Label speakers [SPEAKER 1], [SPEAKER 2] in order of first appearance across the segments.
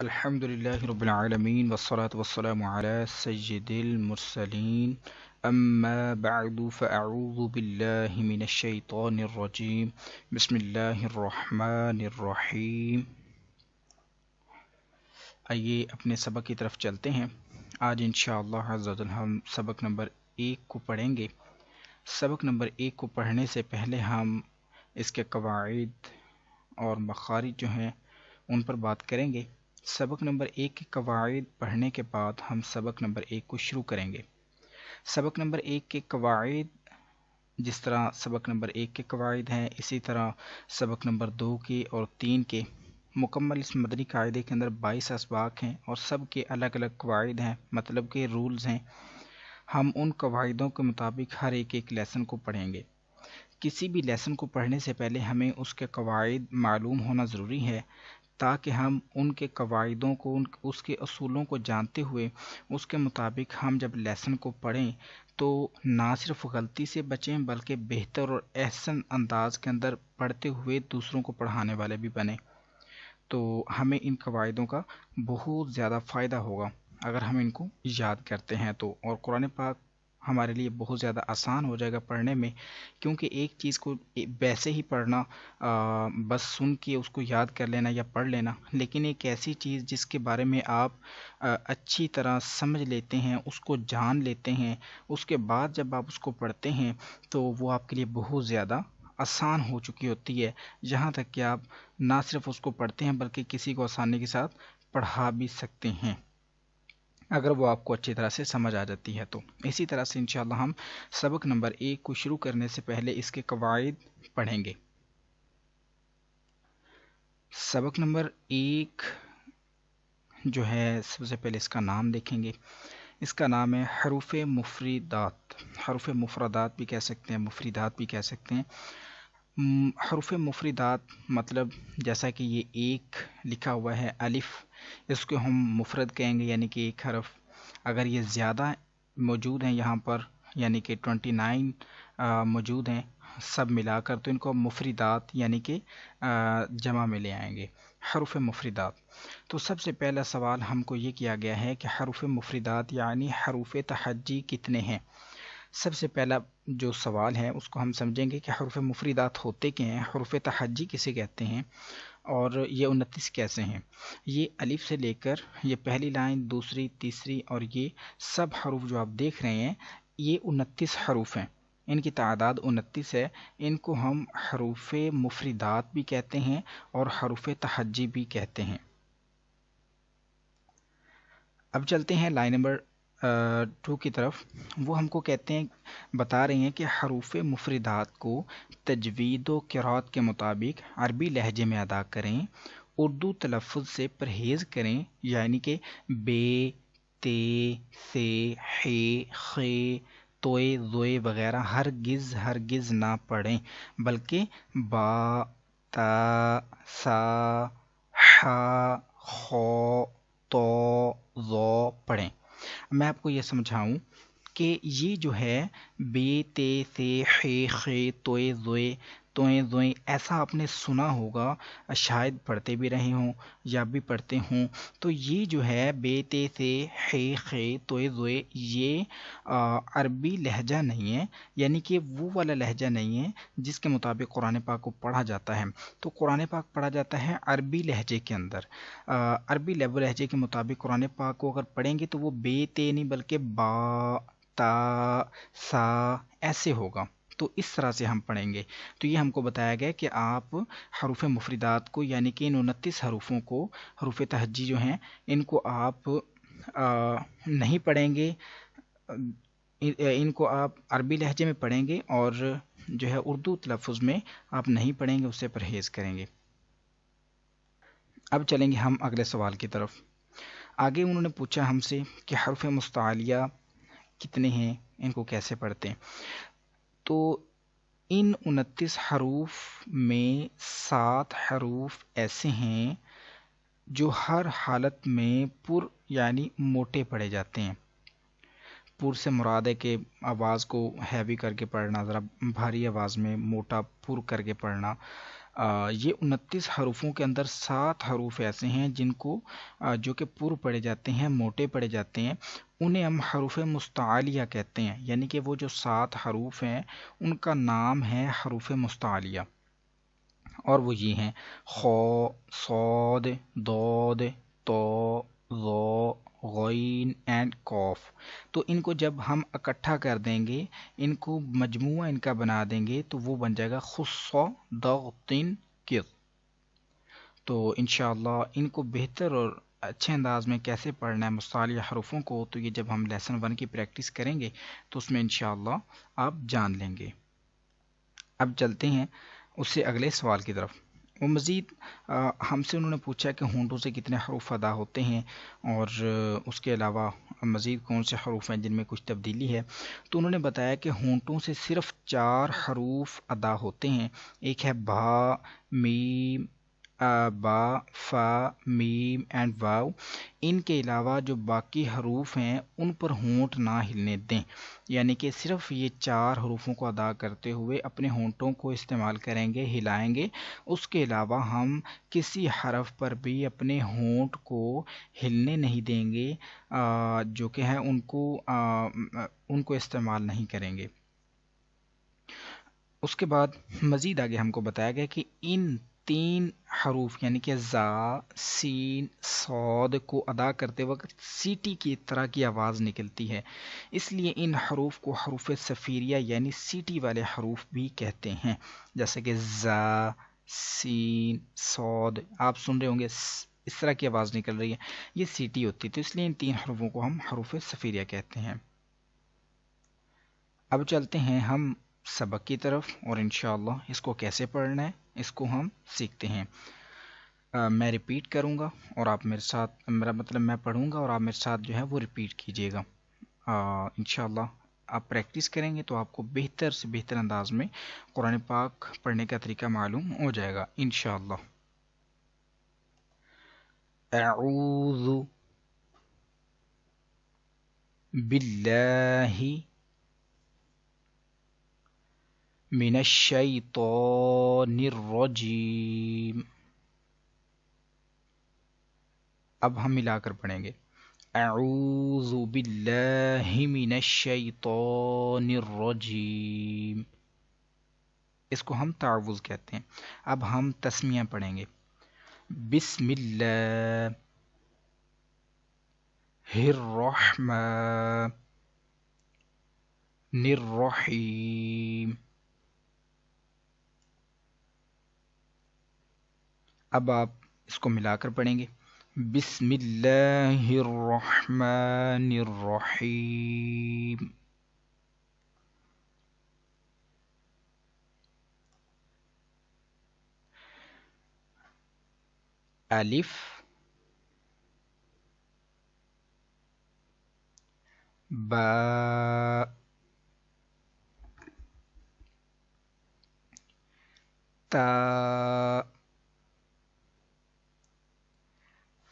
[SPEAKER 1] الحمد لله رب العالمين والصلاة والسلام على سيد المرسلين أما بعد فأعوذ بالله من الشيطان الرجيم بسم الله الرحمن الرحیم. آئیے اپنے سبق کی طرف چلتے ہیں. آج انشاءاللہ عز و جل ہم سبق نمبر 1 کو پڑھیں گے. سبق نمبر 1 کو پڑھنے سے پہلے ہم اس کے قواعد اور مخارج جو ہیں ان پر بات کریں گے. سبق نمبر 1 کے قواعد پڑھنے کے بعد ہم سبق نمبر 1 کو شروع کریں گے. سبق نمبر 1 کے قواعد جس طرح سبق نمبر 1 کے قواعد ہیں اسی طرح سبق نمبر 2 کے اور 3 کے مکمل اس مدنی قاعدے کے اندر 22 اسباق ہیں اور سب کے الگ الگ قواعد ہیں، مطلب کہ رولز ہیں. ہم ان قواعدوں کے مطابق ہر ایک لیسن کو پڑھیں گے. کسی بھی لیسن کو پڑھنے سے پہلے ہمیں اس کے قواعد معلوم ہونا ضروری ہے تاکہ ہم ان کے قواعدوں کو اس کے اصولوں کو جانتے ہوئے اس کے مطابق ہم جب لیسن کو پڑھیں تو نہ صرف غلطی سے بچیں بلکہ بہتر اور احسن انداز کے اندر پڑھتے ہوئے دوسروں کو پڑھانے والے بھی بنیں. تو ہمیں ان قواعدوں کا بہت زیادہ فائدہ ہوگا اگر ہم ان کو یاد کرتے ہیں تو، اور قرآن پاک ہمارے لیے بہت زیادہ آسان ہو جائے گا پڑھنے میں، کیونکہ ایک چیز کو ویسے ہی پڑھنا بس سن کے اس کو یاد کر لینا یا پڑھ لینا، لیکن ایک ایسی چیز جس کے بارے میں آپ اچھی طرح سمجھ لیتے ہیں، اس کو جان لیتے ہیں، اس کے بعد جب آپ اس کو پڑھتے ہیں تو وہ آپ کے لیے بہت زیادہ آسان ہو چکی ہوتی ہے، یہاں تک کہ آپ نہ صرف اس کو پڑھتے ہیں بلکہ کسی کو آسانی کے ساتھ پڑھا بھی سکتے ہیں اگر وہ آپ کو اچھی طرح سے سمجھ آ جاتی ہے تو. اسی طرح سے انشاءاللہ ہم سبق نمبر 1 کو شروع کرنے سے پہلے اس کے قواعد پڑھیں گے. سبق نمبر 1 جو ہے سب سے پہلے اس کا نام دیکھیں گے. اس کا نام ہے حروف مفردات. حروف مفردات بھی کہہ سکتے ہیں، مفردات بھی کہہ سکتے ہیں. حروف مفردات مطلب جیسا کہ یہ ایک لکھا ہوا ہے الف، اس کو ہم مفرد کہیں گے یعنی کہ ایک حرف. اگر یہ زیادہ موجود ہیں یہاں پر یعنی کہ 29 موجود ہیں سب ملا کر تو ان کو مفردات یعنی کہ جمع میں لے آئیں گے، حروف مفردات. تو سب سے پہلا سوال ہم کو یہ کیا گیا ہے کہ حروف مفردات یعنی حروف تہجی کتنے ہیں. سب سے پہلا جو سوال ہے اس کو ہم سمجھیں گے کہ حروف مفردات ہوتے کیا ہیں، حروف تہجی کسے کہتے ہیں اور یہ 29 کیسے ہیں. یہ الف سے لے کر یہ پہلی لائن، دوسری، تیسری اور یہ سب حروف جو آپ دیکھ رہے ہیں یہ 29 حروف ہیں، ان کی تعداد 29 ہے. ان کو ہم حروف مفردات بھی کہتے ہیں اور حروف تہجی بھی کہتے ہیں. اب چلتے ہیں لائن نمبر 2 کی طرف. وہ ہم کو کہتے ہیں، بتا رہے ہیں کہ حروف مفردات کو تجوید و قرات کے مطابق عربی لہجے میں ادا کریں، اردو تلفظ سے پرہیز کریں یعنی کہ بے، تے، سے، ہے، خے، توئے، زوئے وغیرہ ہرگز نہ پڑھیں بلکہ با، تا، سا، حا، خو، تو، ظو پڑھیں. میں آپ کو یہ سمجھاؤں کہ یہ جو ہے بے، تے، سے، خے، خے، توئے، زوئے، توئیں، زوئیں ایسا آپ نے سنا ہوگا، شاید پڑھتے بھی رہے ہوں یا بھی پڑھتے ہوں. تو یہ جو ہے بے، تے، سے، خے، خے، توئے، زوئے یہ عربی لہجہ نہیں ہے، یعنی کہ وہ والا لہجہ نہیں ہے جس کے مطابق قرآن پاک کو پڑھا جاتا ہے. تو قرآن پاک پڑھا جاتا ہے عربی لہجے کے اندر. عربی لہجے کے مطابق قرآن پاک کو اگر پڑھیں گے تو وہ بے، تے نہیں بلکہ با، تا، سا ایسے ہوگا. تو اس طرح سے ہم پڑھیں گے. تو یہ ہم کو بتایا گیا کہ آپ حروف مفردات کو یعنی کہ ان 29 حروفوں کو، حروف تہجی جو ہیں ان کو آپ نہیں پڑھیں گے، ان کو آپ عربی لہجے میں پڑھیں گے اور جو ہے اردو تلفظ میں آپ نہیں پڑھیں گے، اس سے پرہیز کریں گے. اب چلیں گے ہم اگلے سوال کی طرف. آگے انہوں نے پوچھا ہم سے کہ حروف مستعلیہ کتنے ہیں، ان کو کیسے پڑھتے ہیں. تو ان 29 حروف میں 7 حروف ایسے ہیں جو ہر حالت میں پر یعنی موٹے پڑھے جاتے ہیں. پر سے مراد ہے کہ آواز کو ہیوی کر کے پڑھنا، ذرا بھاری آواز میں موٹا پر کر کے پڑھنا. یہ 29 حروفوں کے اندر 7 حروف ایسے ہیں جن کو جو کہ پر پڑے جاتے ہیں، موٹے پڑے جاتے ہیں، انہیں ہم حروف مستعلیہ کہتے ہیں، یعنی کہ وہ جو 7 حروف ہیں ان کا نام ہے حروف مستعلیہ، اور وہ یہ ہیں: خو، صاد، ضاد، طا، ظا، غین اینڈ قاف۔ تو ان کو جب ہم اکٹھا کر دیں گے، ان کو مجموعہ ان کا بنا دیں گے تو وہ بن جائے گا خص ضغط کذ۔ تو انشاءاللہ ان کو بہتر اور اچھے انداز میں کیسے پڑھنا ہے مستعلیہ حروفوں کو، تو یہ جب ہم لیسن 1 کی پریکٹس کریں گے تو اس میں انشاءاللہ آپ جان لیں گے۔ اب چلتے ہیں اس سے اگلے سوال کی طرف۔ وہ مزید ہم سے انہوں نے پوچھا کہ ہونٹوں سے کتنے حروف ادا ہوتے ہیں، اور اس کے علاوہ مزید کون سے حروف ہیں جن میں کچھ تبدیلی ہے۔ تو انہوں نے بتایا کہ ہونٹوں سے صرف 4 حروف ادا ہوتے ہیں، ایک ہے بھا، میم، با، فا، میم اینڈ واو۔ ان کے علاوہ جو باقی حروف ہیں ان پر ہونٹ نہ ہلنے دیں، یعنی کہ صرف یہ 4 حروفوں کو ادا کرتے ہوئے اپنے ہونٹوں کو استعمال کریں گے، ہلائیں گے۔ اس کے علاوہ ہم کسی حرف پر بھی اپنے ہونٹ کو ہلنے نہیں دیں گے، جو کہ ہے ان کو استعمال نہیں کریں گے۔ اس کے بعد مزید آگے ہم کو بتایا گیا کہ ان 3 حروف یعنی کہ زا، سین، صاد کو ادا کرتے وقت سیٹی کی طرح کی آواز نکلتی ہے، اس لیے ان حروف کو حروف صفیریہ یعنی سیٹی والے حروف بھی کہتے ہیں، جیسے کہ زا، سین، صاد۔ آپ سن رہے ہوں گے اس طرح کی آواز نکل رہی ہے، یہ سیٹی ہوتی ہے، تو اس لیے ان 3 حروفوں کو ہم حروف صفیریہ کہتے ہیں۔ اب چلتے ہیں ہم سبق کی طرف، اور انشاءاللہ اس کو کیسے پڑھنا ہے اس کو ہم سیکھتے ہیں۔ میں ریپیٹ کروں گا اور آپ میرے ساتھ، میرا مطلب میں پڑھوں گا اور آپ میرے ساتھ جو ہے وہ ریپیٹ کیجیے گا۔ انشاءاللہ آپ پریکٹس کریں گے تو آپ کو بہتر سے بہتر انداز میں قرآن پاک پڑھنے کا طریقہ معلوم ہو جائے گا انشاءاللہ۔ اعوذ باللہ من الشیطان الرجیم۔ اب ہم ملا کر پڑھیں گے: اعوذ باللہ من الشیطان الرجیم۔ اس کو ہم تعوذ کہتے ہیں۔ اب ہم تسمیہ پڑھیں گے: بسم اللہ الرحمن الرحیم۔ اب آپ اس کو ملا کر پڑھیں گے: بسم اللہ الرحمن الرحیم۔ الف، با، تا،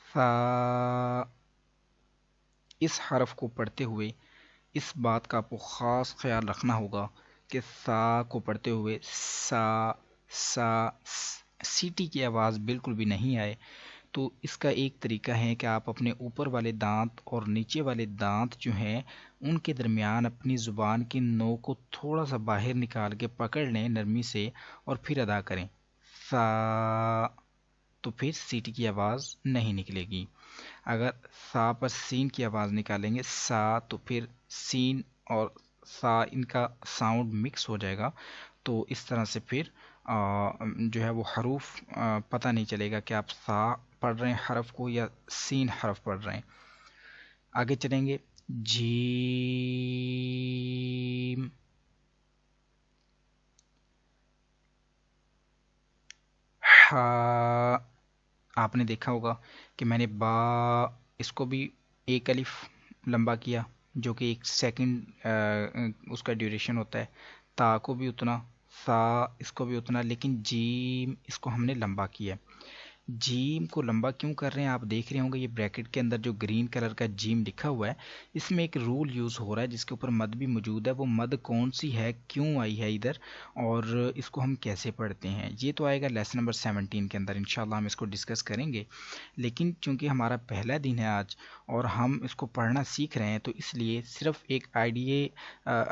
[SPEAKER 1] ثا۔ اس حرف کو پڑھتے ہوئے اس بات کا آپ کو خاص خیال رکھنا ہوگا کہ ثا کو پڑھتے ہوئے سا سیٹی کی آواز بالکل بھی نہیں آئے۔ تو اس کا ایک طریقہ ہے کہ آپ اپنے اوپر والے دانت اور نیچے والے دانت جو ہیں ان کے درمیان اپنی زبان کی نوک کو تھوڑا سا باہر نکال کے پکڑ لیں نرمی سے، اور پھر ادا کریں سا، تو پھر سیٹی کی آواز نہیں نکلے گی۔ اگر سا پر سین کی آواز نکالیں گے سا، تو پھر سین اور سا ان کا ساؤنڈ مکس ہو جائے گا، تو اس طرح سے پھر جو ہے وہ حروف پتہ نہیں چلے گا کہ آپ سا پڑھ رہے ہیں حرف کو یا سین حرف پڑھ رہے ہیں۔ آگے چلیں گے: جیم، ہا۔ آپ نے دیکھا ہوگا کہ میں نے با اس کو بھی ایک الف لمبا کیا جو کہ 1 سیکنڈ اس کا ڈیوریشن ہوتا ہے، تا کو بھی اتنا، سا اس کو بھی اتنا، لیکن جیم اس کو ہم نے لمبا کیا ہے۔ جیم کو لمبا کیوں کر رہے ہیں آپ دیکھ رہے ہوں گے، یہ بریکٹ کے اندر جو گرین کلر کا جیم لکھا ہوا ہے اس میں ایک رول یوز ہو رہا ہے جس کے اوپر مد بھی موجود ہے. وہ مد کون سی ہے، کیوں آئی ہے ادھر، اور اس کو ہم کیسے پڑھتے ہیں، یہ تو آئے گا لیسن نمبر 17 کے اندر. انشاءاللہ ہم اس کو ڈسکس کریں گے. لیکن چونکہ ہمارا پہلا دن ہے آج اور ہم اس کو پڑھنا سیکھ رہے ہیں تو اس لیے صرف ایک آئیڈیا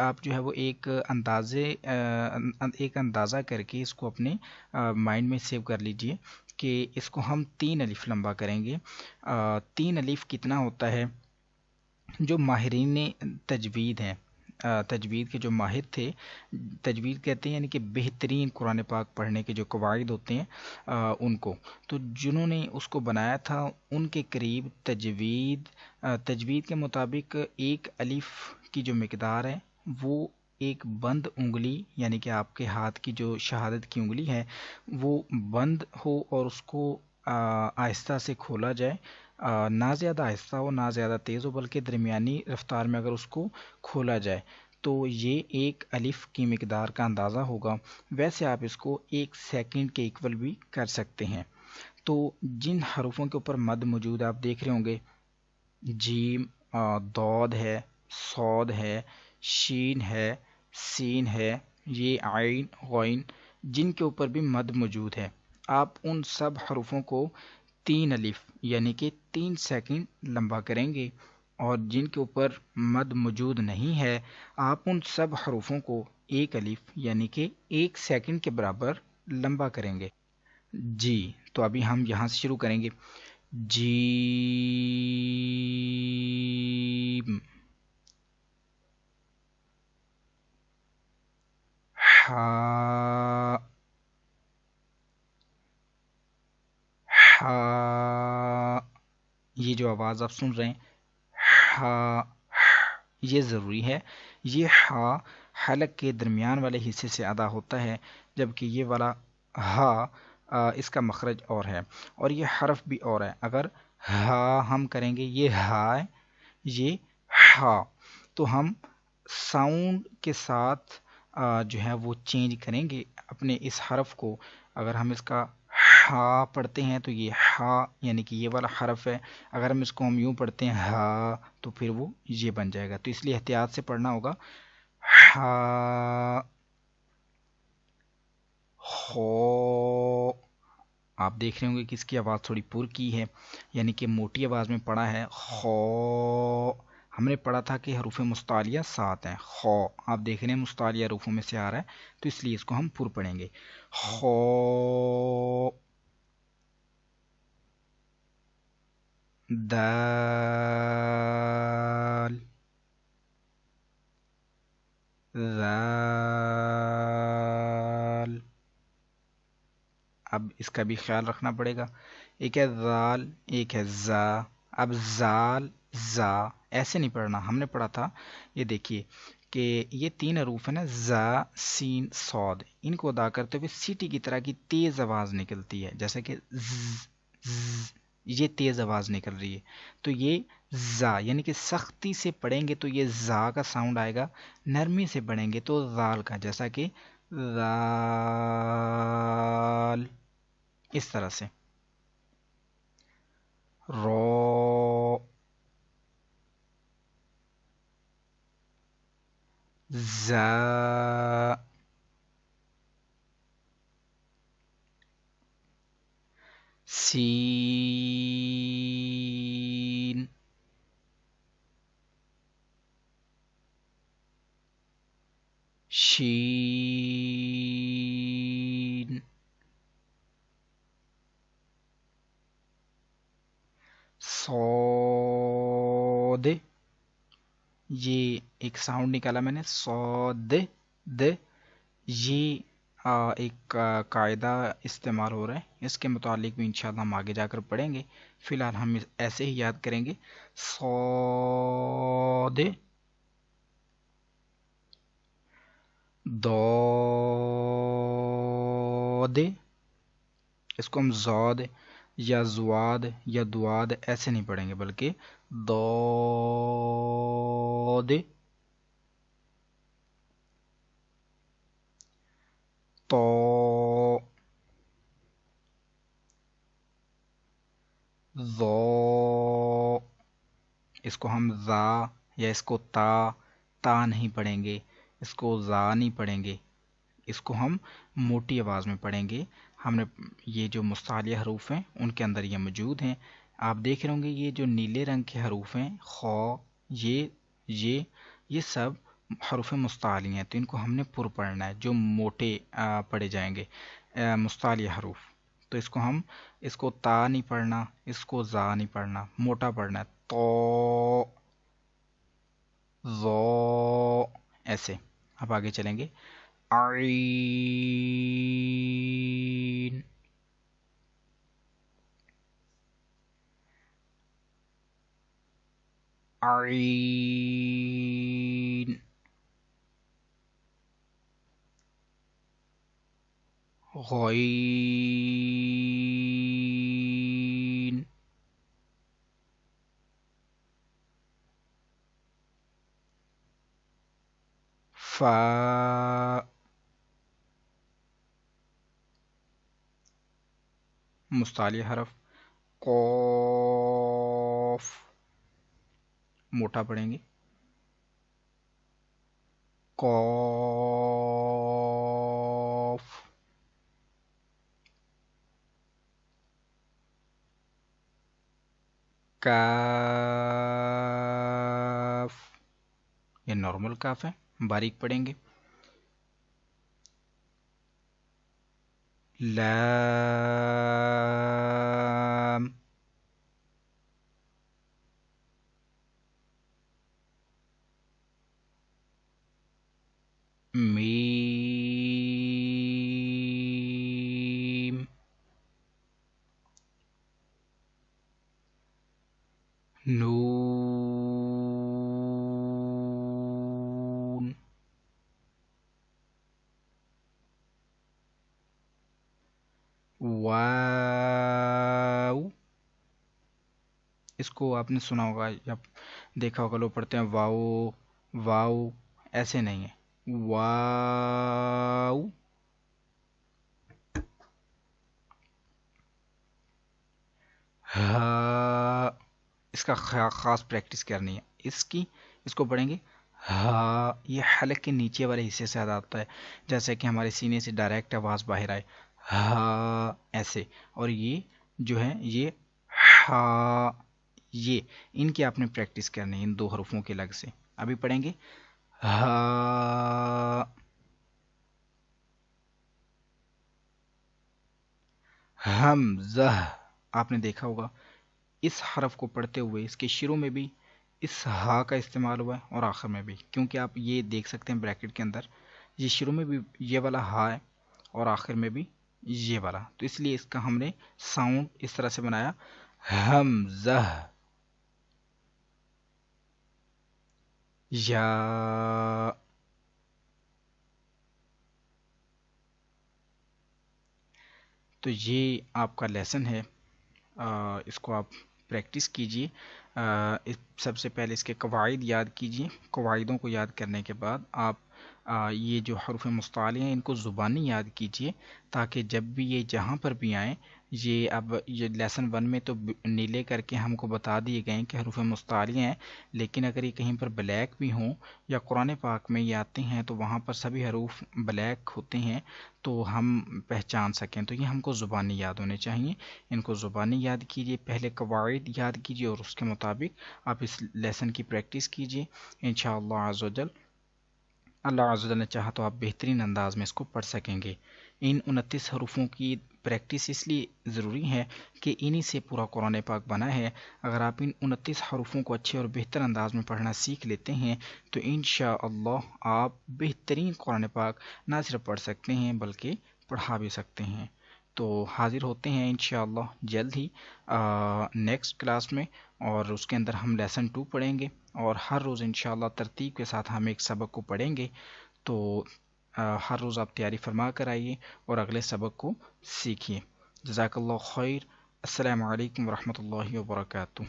[SPEAKER 1] آپ جو ہے وہ ایک اندازہ کر کے اس کو اپنے مائنڈ میں سیو کر لیجئے کہ اس کو ہم 3 الف لمبا کریں گے. 3 الف کتنا ہوتا ہے؟ جو ماہرین تجوید ہیں، تجوید کے جو ماہر تھے، تجوید کہتے ہیں یعنی کہ بہترین قرآن پاک پڑھنے کے جو قواعد ہوتے ہیں ان کو، تو جنہوں نے اس کو بنایا تھا ان کے قریب تجوید کے مطابق ایک الف کی جو مقدار ہے وہ ایک بند انگلی، یعنی کہ آپ کے ہاتھ کی جو شہادت کی انگلی ہے وہ بند ہو اور اس کو آہستہ سے کھولا جائے، نہ زیادہ آہستہ ہو نہ زیادہ تیز ہو بلکہ درمیانی رفتار میں اگر اس کو کھولا جائے تو یہ ایک الف کی مقدار کا اندازہ ہوگا. ویسے آپ اس کو 1 سیکنڈ کے ایکول بھی کر سکتے ہیں. تو جن حروفوں کے اوپر مد موجود ہے آپ دیکھ رہے ہوں گے، جیم، دود ہے، صاد ہے، شین ہے، سین ہے، یہ عین، غین، جن کے اوپر بھی مد موجود ہے آپ ان سب حروفوں کو 3 الف یعنی کہ 3 سیکنڈ لمبا کریں گے، اور جن کے اوپر مد موجود نہیں ہے آپ ان سب حروفوں کو 1 الف یعنی کہ 1 سیکنڈ کے برابر لمبا کریں گے. جی تو ابھی ہم یہاں سے شروع کریں گے. جیم، ہا، ہا، یہ جو آواز آپ سن رہے ہیں ہا، یہ ضروری ہے. یہ ہا حلق کے درمیان والے حصے سے ادا ہوتا ہے، جبکہ یہ والا ہا اس کا مخرج اور ہے اور یہ حرف بھی اور ہے. اگر ہا ہم کریں گے، یہ ہا ہے، یہ ہا، تو ہم ساؤنڈ کے ساتھ جو ہے وہ چینج کریں گے اپنے اس حرف کو. اگر ہم اس کا ہا پڑھتے ہیں تو یہ ہا یعنی کہ یہ والا حرف ہے، اگر ہم یوں پڑھتے ہیں ہا تو پھر وہ یہ بن جائے گا. تو اس لیے احتیاط سے پڑھنا ہوگا. ہا، خو، آپ دیکھ رہے ہوں گے کہ اس کی آواز تھوڑی پر کی ہے، یعنی کہ موٹی آواز میں پڑھا ہے. خو، ہم نے پڑھا تھا کہ حروف مستعلیہ 7 ہیں. خو آپ دیکھ رہے ہیں مستعلیہ حروفوں میں سے آ رہا ہے تو اس لیے اس کو ہم پر پڑھیں گے. خو، دال، ذال، اب اس کا بھی خیال رکھنا پڑے گا. ایک ہے ذال، ایک ہے زا. اب زال، زا ایسے نہیں پڑھنا. ہم نے پڑھا تھا، یہ دیکھیے کہ یہ 3 حروف ہیں نا، زا، سین، صاد، ان کو ادا کرتے ہوئے سیٹی کی طرح کی تیز آواز نکلتی ہے، جیسے کہ ز، یہ تیز آواز نکل رہی ہے. تو یہ زا یعنی کہ سختی سے پڑھیں گے تو یہ زا کا ساؤنڈ آئے گا، نرمی سے پڑھیں گے تو زال کا، جیسا کہ زال، اس طرح سے. رو، زا، سین، شین، صاد، یہ ایک ساؤنڈ نکالا میں نے، صاد، د. یہ ایک قاعدہ استعمال ہو رہا ہے، اس کے متعلق بھی انشاءاللہ ہم آگے جا کر پڑھیں گے. فی الحال ہم ایسے ہی یاد کریں گے. صاد، ضاد، اس کو ہم زاد یا زواد یا دواد ایسے نہیں پڑھیں گے بلکہ ضاد، تو، ذو، اس کو ہم ذا یا اس کو تا نہیں پڑھیں گے، اس کو ذا نہیں پڑھیں گے، اس کو ہم موٹی آواز میں پڑھیں گے۔ ہم نے یہ جو مستعلیہ حروف ہیں ان کے اندر یہ موجود ہیں، آپ دیکھ رہے ہوں گے یہ جو نیلے رنگ کے حروف ہیں خا، یہ سب حروف مستعلیہ ہیں، تو ان کو ہم نے پر پڑھنا ہے، جو موٹے پڑھے جائیں گے مستعلیہ حروف۔ تو اس کو تا نہیں پڑھنا، اس کو زا نہیں پڑھنا، موٹا پڑھنا ہے، تو زو، ایسے۔ اب آگے چلیں گے، عین، عین، غین، فا، مستعلیہ حرف، قاف، موٹا پڑھیں گے، قاف، کاف، یہ نارمل کاف ہے، باریک پڑھیں گے، لام، میم، نون، واو، اس کو آپ نے سنا ہوگا یا دیکھا ہوگا، لوگ پڑھتے ہیں واو واو، ایسے نہیں ہے، واو، ہا، اس کا خاص پریکٹس کرنی ہے، اس کو پڑھیں گے ہا، یہ حلق کے نیچے والے حصے سے ادا ہوتا ہے، جیسے کہ ہمارے سینے سے ڈائریکٹ آواز باہر آئے، ہا، ایسے۔ اور یہ جو ہے یہ ہا، یہ ان کی آپ نے پریکٹس کرنی ہے، ان دو حروفوں کے لگ سے۔ ابھی پڑھیں گے ہا، حمزہ، آپ نے دیکھا ہوگا اس حرف کو پڑھتے ہوئے اس کے شروع میں بھی اس ہا کا استعمال ہوا ہے اور آخر میں بھی، کیونکہ آپ یہ دیکھ سکتے ہیں بریکٹ کے اندر یہ شروع میں بھی یہ والا ہا ہے اور آخر میں بھی یہ والا، تو اس لیے اس کا ہم نے ساؤنڈ اس طرح سے بنایا، حمزہ، یا۔ تو یہ آپ کا لیسن ہے، اس کو آپ پریکٹس کیجئے۔ سب سے پہلے اس کے قواعد یاد کیجئے، قواعدوں کو یاد کرنے کے بعد آپ یہ جو حروف مستعلیہ ہیں ان کو زبانی یاد کیجئے، تاکہ جب بھی یہ جہاں پر بھی آئیں، یہ لیسن 1 میں تو نیلے کر کے ہم کو بتا دیے گئے ہیں کہ حروف مستعلیہ ہیں، لیکن اگر یہ کہیں پر بلیک بھی ہوں یا قرآن پاک میں یہ آتے ہیں تو وہاں پر سبھی حروف بلیک ہوتے ہیں، تو ہم پہچان سکیں، تو یہ ہم کو زبانی یاد ہونے چاہیے، ان کو زبانی یاد کیجئے، پہلے قواعد یاد کیجئے اور اس کے مطابق آپ اس لیسن کی پریکٹس کیجئے، انشاءاللہ عز و جل اللہ عز و جل نے چاہا تو آپ بہترین انداز میں اس کو پڑھ سکیں گے۔ ان 29 حروفوں کی پریکٹس اس لیے ضروری ہے کہ انہی سے پورا قرآن پاک بنا ہے، اگر آپ ان 29 حروفوں کو اچھے اور بہتر انداز میں پڑھنا سیکھ لیتے ہیں تو انشاءاللہ آپ بہترین قرآن پاک نہ صرف پڑھ سکتے ہیں بلکہ پڑھا بھی سکتے ہیں۔ تو حاضر ہوتے ہیں انشاءاللہ جلد ہی نیکسٹ کلاس میں، اور اس کے اندر ہم لیسن 2 پڑھیں گے، اور ہر روز انشاءاللہ ترتیب کے ساتھ ہم ایک سبق کو پڑھیں گے، تو ہر روز آپ تیاری فرما کر آئیے اور اگلے سبق کو سیکھیے۔ جزاک اللہ خیر، السلام علیکم ورحمۃ اللہ وبرکاتہ۔